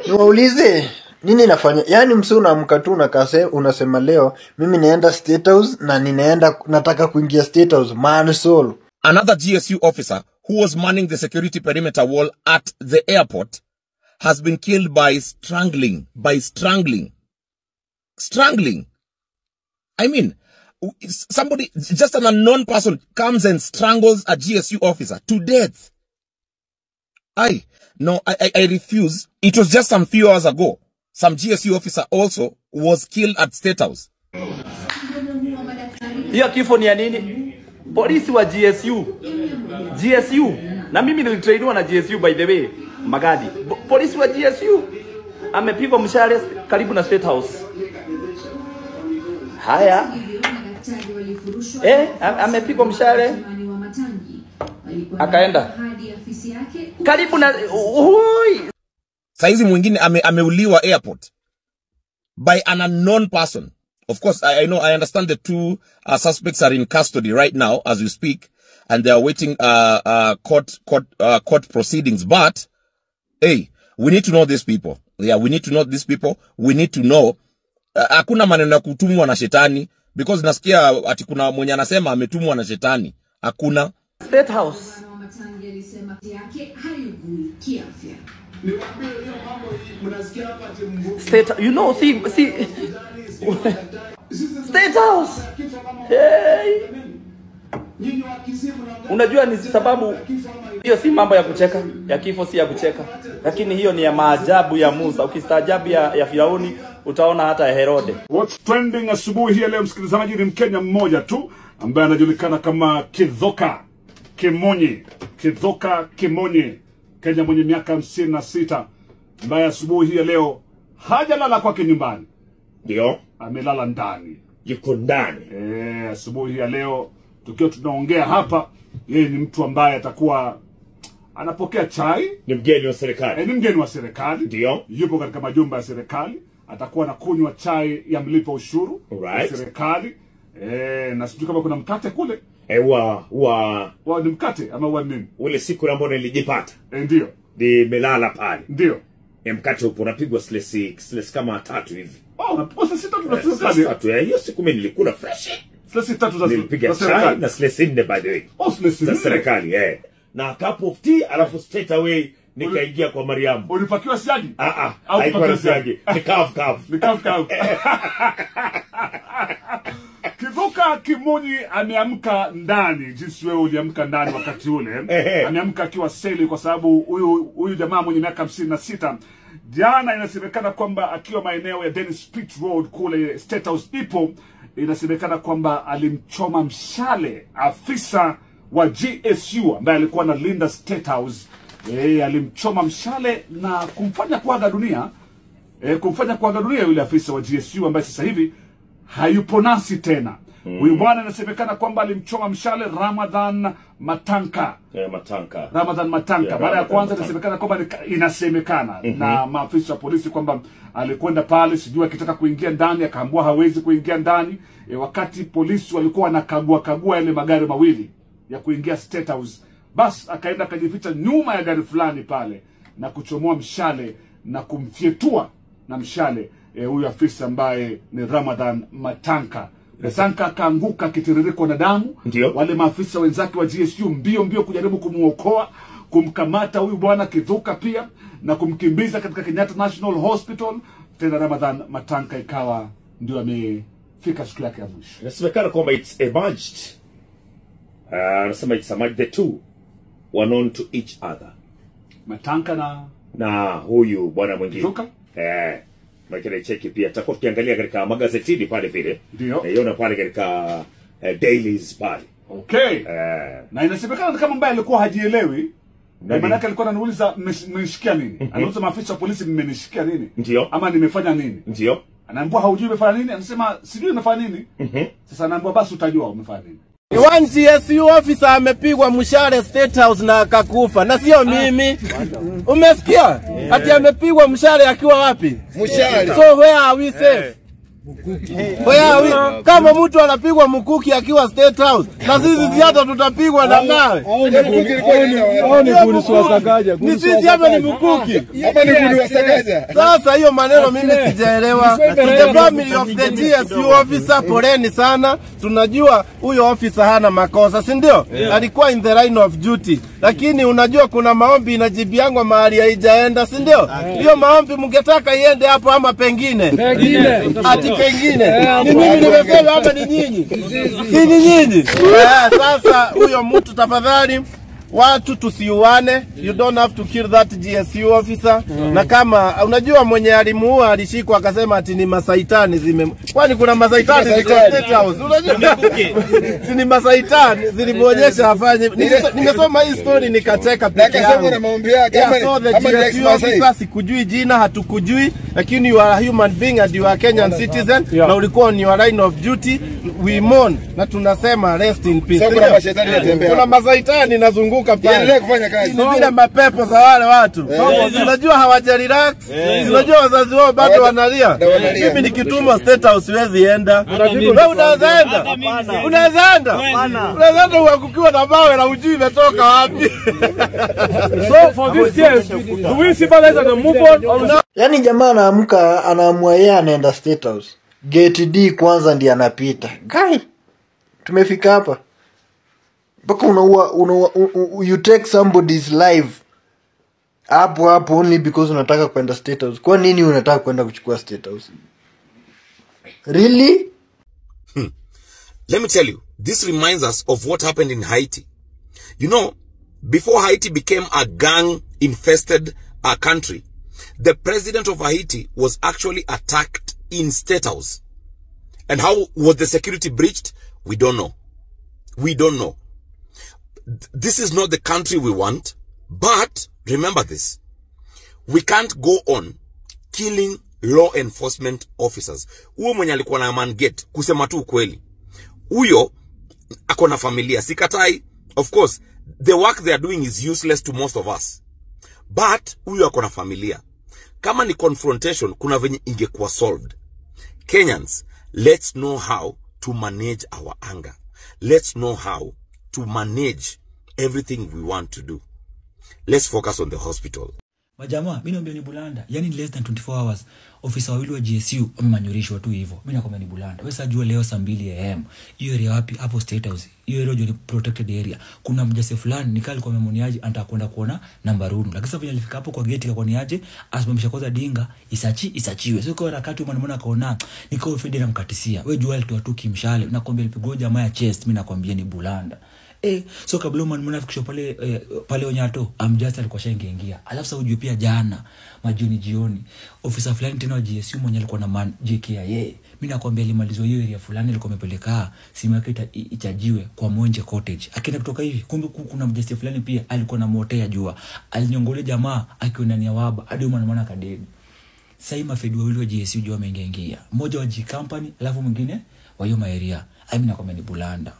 Niwaulize nini nafanya? Yaani msio unaamka tu unasema leo mimi naenda State House na nataka kuingia State House man soul. Another GSU officer who was manning the security perimeter wall at the airport has been killed by strangling. I mean, somebody, just an unknown person comes and strangles a GSU officer to death. I refuse. It was just some few hours ago. Some GSU officer also was killed at State House. Hiyo kifo ni ya nini? Polisi wa GSU. Na mimi nilitrainiwa na GSU by the way. Magadi. Polisi wa GSU amepigwa mshale karibu na State House. Haya. Amepigwa mshale. Akaenda karibu na Saizi mwingine ameuliwa airport by an unknown person. Of course, I understand the two suspects are in custody right now as we speak, and they are waiting court proceedings. But hey, we need to know these people. Yeah, we need to know these people. We need to know. Hakuna maneno ya kutumwa na shetani, because nasikia ati kuna mwenye anasema ametumwa na shetani. Hakuna. State House. You know, see State House. Hey. Unajua ni sababu hiyo si mambo ya kucheka, ya kifo si ya kucheka, lakini hiyo ni ya maajabu ya Musa. Ukistaajabu ya Firauni utaona hata ya Herode. What's trending asubuhi hii leo msikilizaji ni Mkenya mmoja tu ambaye anajulikana kama Kithoka Kimonye, Kenya mwenye miaka 56, ambaye asubuhi hii leo hajalala kwake nyumbani. Ndio, amelala ndani. Yuko ndani. Asubuhi hii leo tukiwa tunaongea hapa, yeye ni mtu ambaye atakuwa anapokea chai, ni mgeni wa serikali. Ni mgeni wa serikali. Ndio. Yupo katika majumba ya serikali, atakuwa anakunywa chai ya mlipa ushuru wa serikali. Na sijui kama kuna mkate kule. Wa ni mkate ama wa nini? Ule siku ambapo nilijipata. Ndio. Ni melala pale. Ndio. Mkate upo unapigwa slice kama 3 hivi. Unapigwa slice 3 hiyo siku mimi nilikula fresh. Slice 3 za nilipiga chai na slice 4 by the way. Slice za serikali na cup of tea, alafu straight away nikaingia kwa Mariamu. Ulipakiwa siagi? Haikuwa siagi. Ni kavu. Kithoka Kimonye ameamka ndani, jinsi wewe uliamka ndani wakati ule. Ameamka akiwa seli kwa sababu huyu jamaa mwenye miaka 56 jana inasemekana kwamba akiwa maeneo ya Dennis Pitt Road kule State House ipo, inasemekana kwamba alimchoma mshale afisa wa GSU ambaye alikuwa na linda State House. Alimchoma mshale na kumfanya kuaga dunia. Yule afisa wa GSU ambaye sasa hivi hayupo nasi tena. Huyu bwana inasemekana kwamba alimchoma mshale Ramadhan Matanka. Ramadhan Matanka. Mara ya kwanza inasemekana na maafisa wa polisi kwamba alikwenda pale, sijui akitaka kuingia ndani, akaambiwa hawezi kuingia ndani. Wakati polisi walikuwa wanakagua yale magari mawili ya kuingia State House, bas akaenda akajificha nyuma ya gari fulani pale na kuchomoa mshale na kumfyetua na mshale huyu afisa ambaye ni Ramadhan Matanka. Matanka akaanguka kitiririko na damu. Wale maafisa wenzake wa GSU mbio kujaribu kumuokoa, kumkamata huyu bwana Kithoka pia na kumkimbiza katika Kenyatta National Hospital. Tena Ramadhan Matanka ikawa ndio amefika siku yake ya mwisho. Inasemekana kwamba it's emerged. Anasema it's emerged, the two were known to each other. Matanka na huyu bwana mwingine. Kithoka? Makile cheki pia tutakuwa tukiangalia katika magazetini pale vile. Ndio. Yona pale katika dailies pale. Okay. Na inasemekana kama mbaya alikuwa hajielewi. Maana alikuwa ananiuliza mmenishikia nini? Anauliza maafisa wa polisi mmenishikia nini? Ndio. Ama nimefanya nini? Ndio. Anaambia haujui umefanya nini? Anasema sijui nimefanya nini. Sasa anaambia basi utajua umefanya nini. One GSU officer amepigwa mshale State House na akakufa. Na sio mimi. Umesikia? Ati amepigwa mshale akiwa wapi? Mshale. So where are we safe? Wewe kama mtu anapigwa mkuki akiwa State House, na sisi hata tutapigwa na nawe. Ni kuniswasagaja. Ni sisi hapa ni mkuki. Hapa ni kuniswasagaja. Sasa hiyo maneno mimi sijaelewa. The family of the GSU officer, poleni sana. Tunajua huyo officer hana makosa, si ndio? Alikuwa in the line of duty. Lakini unajua kuna maombi inajibiangwa mahali haijaenda, si ndio? Hiyo maombi mngetaka iende hapo ama pengine? Ati pengine. Ni mimi nimesema hapa ni nyinyi. Si ni nyinyi. Sasa huyo mtu tafadhali watu tusiuane. You don't have to kill that GSU officer. Na kama unajua mwenye alimuua alishikwa akasema ati ni masaitani kwani kuna masaitani State House? Unajua ni masaitani zilimuonyesha afanye. Nimesoma hii story nikacheka peke yangu. Na maombi yake kama GSU officer sikujui jina, hatukujui, lakini you are a human being and you are a Kenyan citizen na ulikuwa on your line of duty. We mourn na tunasema rest in peace. Kuna mashetani yanatembea. Kuna masaitani nazunguka pale. Endelea kufanya kazi. Ni vile mapepo za wale watu. Unajua hawajarelax. Unajua wazazi wao bado wanalia. Mimi nikitumwa State House siwezi enda. Wewe unaweza enda? Unaweza enda? Unaweza enda ukiwa na mawe na ujui imetoka wapi. So for this case, do we civilize and move on or not? Yaani jamaa anaamua yeye anaenda State House. Gate D kwanza ndiye anapita. Guy, tumefika hapa. Baka you take somebody's life hapo only because unataka kwenda State House. Kwa nini unataka kwenda kuchukua State House? Really? Let me tell you, this reminds us of what happened in Haiti. You know, before Haiti became a gang-infested country, the president of Haiti was actually attacked in State House. And how was the security breached? We don't know. We don't know. This is not the country we want, but remember this. We can't go on killing law enforcement officers. Uwe mwenye alikuwa na man gate, kusema tu ukweli. Uyo, ako na familia. Sikatai, of course, the work they are doing is useless to most of us. But, uyo ako na familia. Kama ni confrontation, kuna venye ingekuwa solved. Kenyans, let's know how to manage our anger. Let's know how to manage everything we want to do. Let's focus on the hospital. Majamaa, mimi naomba ni bulanda. Yani less than 24 hours. Ofisa wawili wa GSU wamemanyurishwa tu hivyo. Mimi nakwambia ni bulanda. Wewe sajua leo saa 2 AM. Hiyo area wapi? Hapo State House. Hiyo area ni protected area. Kuna mjase fulani nikali kwa memoniaji anataka kwenda kuona namba runu. Lakini sasa vile alifika hapo kwa gate kwa niaje, asimamisha kwanza dinga, isachiwe. Sio kwa harakati mwanamona kaona niko fede na mkatisia. Wewe jua alitoa tu kimshale. Nakwambia alipigwa jamaa ya chest. Mimi nakwambia ni bulanda. So kabla mwana fikisho pale Onyato amjasta alikuwa shaingia. Alafu sasa ujue pia jana jioni ofisa fulani tena wa GSU mwenye alikuwa na man JKIA. Mimi nakwambia alimalizwa hiyo area fulani alikuwa amepeleka simu yake ichajiwe kwa Monje Cottage. Akienda kutoka hivi kumbe kuna mjasta fulani pia alikuwa na motea jua. Alinyongole jamaa akiwa ndani ya waba hadi mwana kadedi. Sasa mafedi wawili wa GSU jua ameingia. Mmoja wa G Company alafu mwingine wa hiyo area. Mimi nakwambia ni bulanda.